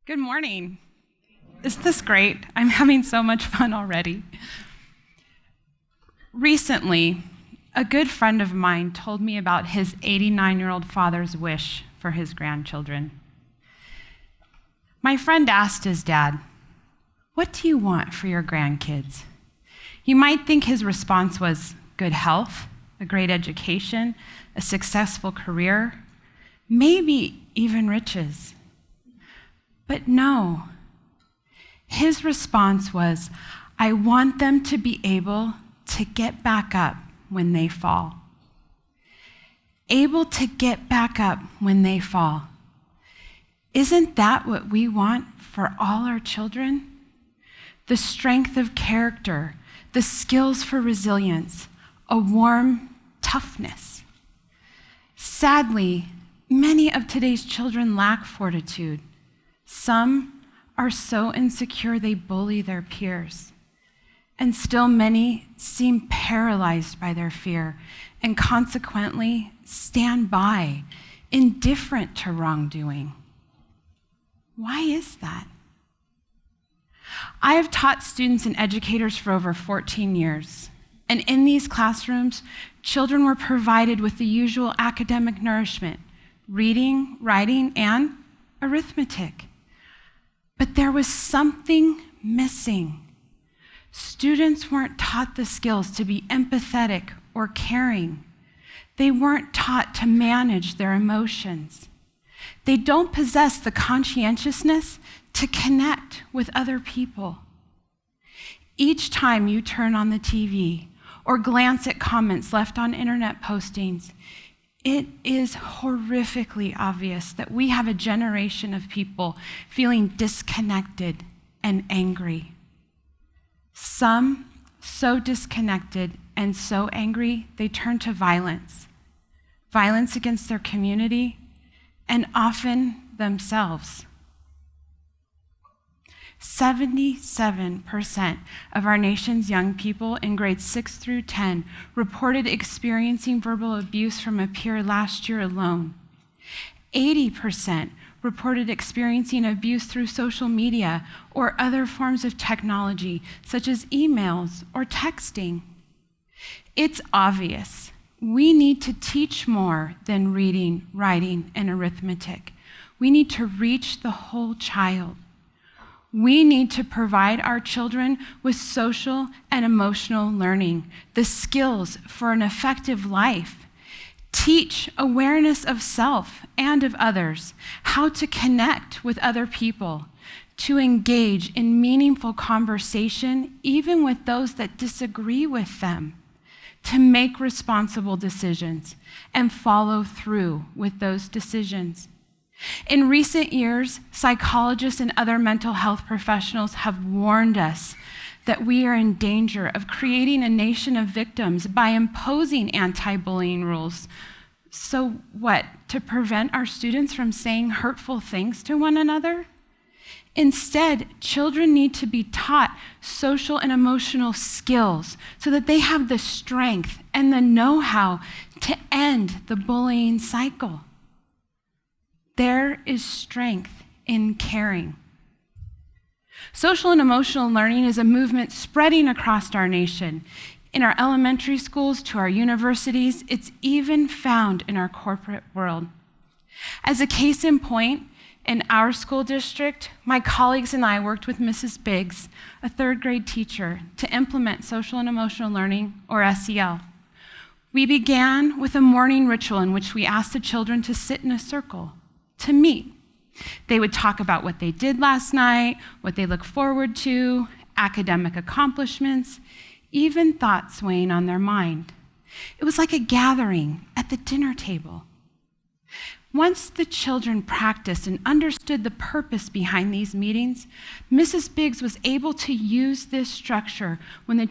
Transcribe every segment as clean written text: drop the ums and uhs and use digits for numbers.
Good morning. Isn't this great? I'm having so much fun already. Recently, a good friend of mine told me about his 89-year-old father's wish for his grandchildren. My friend asked his dad, "What do you want for your grandkids?" You might think his response was good health, a great education, a successful career, maybe even riches. But no, his response was, "I want them to be able to get back up when they fall." Able to get back up when they fall. Isn't that what we want for all our children? The strength of character, the skills for resilience, a warm toughness. Sadly, many of today's children lack fortitude. Some are so insecure they bully their peers. And still many seem paralyzed by their fear and consequently stand by, indifferent to wrongdoing. Why is that? I have taught students and educators for over 14 years. And in these classrooms, children were provided with the usual academic nourishment, reading, writing, and arithmetic. But there was something missing. Students weren't taught the skills to be empathetic or caring. They weren't taught to manage their emotions. They don't possess the conscientiousness to connect with other people. Each time you turn on the TV or glance at comments left on internet postings, it is horrifically obvious that we have a generation of people feeling disconnected and angry. Some so disconnected and so angry, they turn to violence. Violence against their community and often themselves. 77% of our nation's young people in grades 6 through 10 reported experiencing verbal abuse from a peer last year alone. 80% reported experiencing abuse through social media or other forms of technology, such as emails or texting. It's obvious. We need to teach more than reading, writing, and arithmetic. We need to reach the whole child. We need to provide our children with social and emotional learning, the skills for an effective life. Teach awareness of self and of others, how to connect with other people, to engage in meaningful conversation, even with those that disagree with them, to make responsible decisions and follow through with those decisions. In recent years, psychologists and other mental health professionals have warned us that we are in danger of creating a nation of victims by imposing anti-bullying rules. So what, to prevent our students from saying hurtful things to one another? Instead, children need to be taught social and emotional skills so that they have the strength and the know-how to end the bullying cycle. There is strength in caring. Social and emotional learning is a movement spreading across our nation. In our elementary schools to our universities, it's even found in our corporate world. As a case in point, in our school district, my colleagues and I worked with Mrs. Biggs, a third grade teacher, to implement social and emotional learning, or SEL. We began with a morning ritual in which we asked the children to sit in a circle, to meet. They would talk about what they did last night, what they look forward to, academic accomplishments, even thoughts weighing on their mind. It was like a gathering at the dinner table. Once the children practiced and understood the purpose behind these meetings, Mrs. Biggs was able to use this structure when the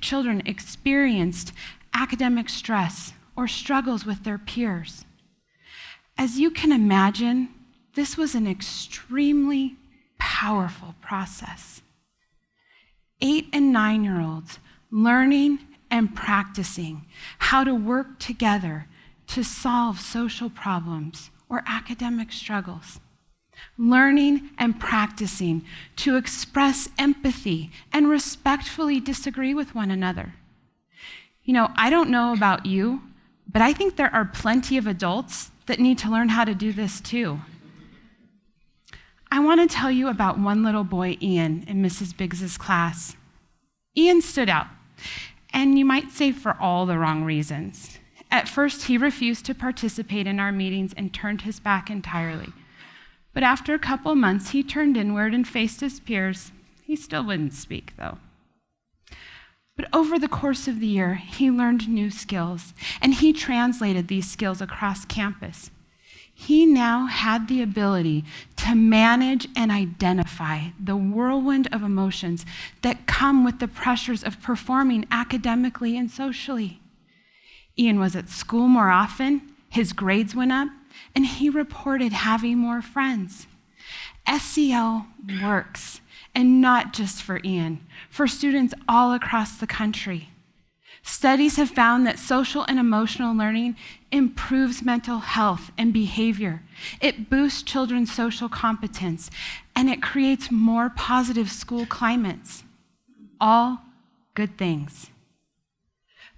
children experienced academic stress or struggles with their peers. As you can imagine, this was an extremely powerful process. 8 and 9-year-olds learning and practicing how to work together to solve social problems or academic struggles. learning and practicing to express empathy and respectfully disagree with one another. I don't know about you, but I think there are plenty of adults that need to learn how to do this too. I want to tell you about one little boy, Ian, in Mrs. Biggs's class. Ian stood out, and you might say for all the wrong reasons. At first, he refused to participate in our meetings and turned his back entirely. But after a couple months, he turned inward and faced his peers. He still wouldn't speak, though. But over the course of the year, he learned new skills, and he translated these skills across campus. He now had the ability to manage and identify the whirlwind of emotions that come with the pressures of performing academically and socially. Ian was at school more often, his grades went up, and he reported having more friends. SEL works, and not just for Ian, for students all across the country. Studies have found that social and emotional learning improves mental health and behavior. It boosts children's social competence, and it creates more positive school climates. All good things.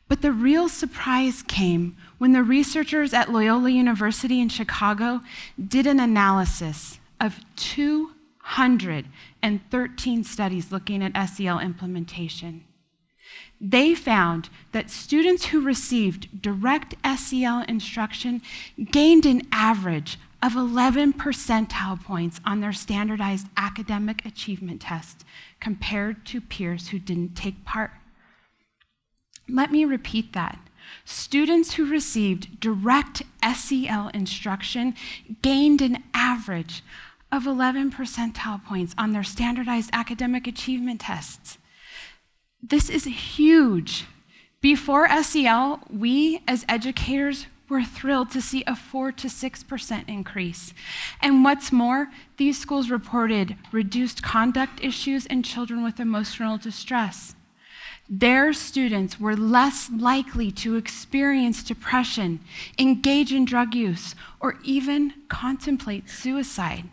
But the real surprise came when the researchers at Loyola University in Chicago did an analysis of 213 studies looking at SEL implementation. They found that students who received direct SEL instruction gained an average of 11 percentile points on their standardized academic achievement test compared to peers who didn't take part. Let me repeat that. Students who received direct SEL instruction gained an average of 11 percentile points on their standardized academic achievement tests. This is huge. Before SEL, we as educators were thrilled to see a 4 to 6% increase. And what's more, these schools reported reduced conduct issues in children with emotional distress. Their students were less likely to experience depression, engage in drug use, or even contemplate suicide.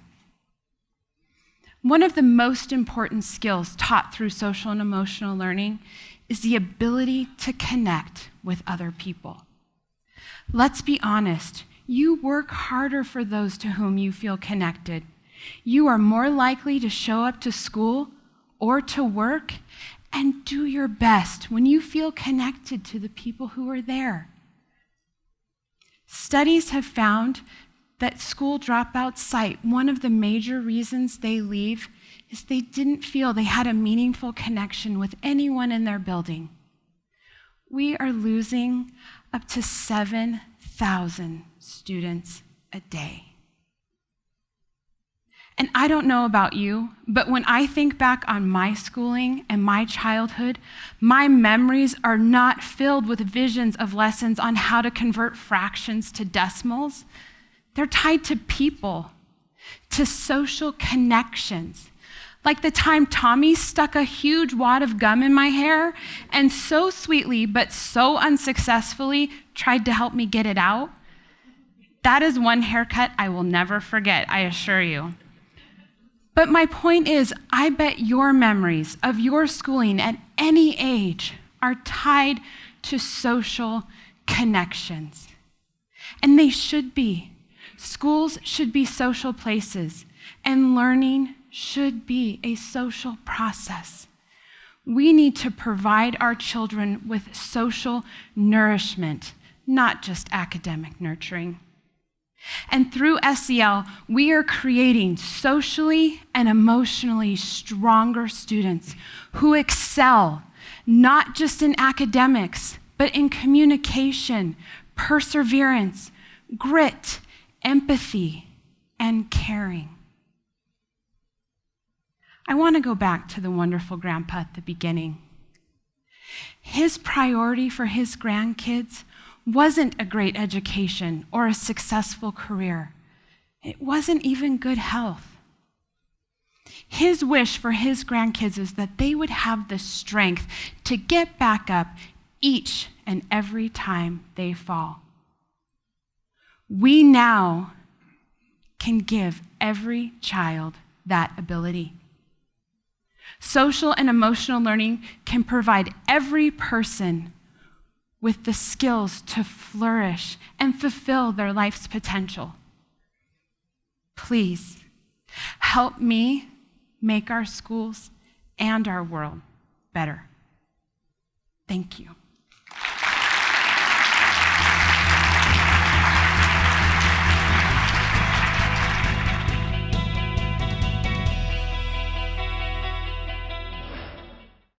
One of the most important skills taught through social and emotional learning is the ability to connect with other people. Let's be honest, you work harder for those to whom you feel connected. You are more likely to show up to school or to work and do your best when you feel connected to the people who are there. Studies have found that school dropouts cite one of the major reasons they leave is they didn't feel they had a meaningful connection with anyone in their building. We are losing up to 7,000 students a day. And I don't know about you, but when I think back on my schooling and my childhood, my memories are not filled with visions of lessons on how to convert fractions to decimals. They're tied to people, to social connections. Like the time Tommy stuck a huge wad of gum in my hair and so sweetly but so unsuccessfully tried to help me get it out. That is one haircut I will never forget, I assure you. But my point is, I bet your memories of your schooling at any age are tied to social connections. And they should be. Schools should be social places, and learning should be a social process. We need to provide our children with social nourishment, not just academic nurturing. And through SEL, we are creating socially and emotionally stronger students who excel, not just in academics, but in communication, perseverance, grit, empathy, and caring. I want to go back to the wonderful grandpa at the beginning. His priority for his grandkids wasn't a great education or a successful career. It wasn't even good health. His wish for his grandkids is that they would have the strength to get back up each and every time they fall. We now can give every child that ability. Social and emotional learning can provide every person with the skills to flourish and fulfill their life's potential. Please help me make our schools and our world better. Thank you.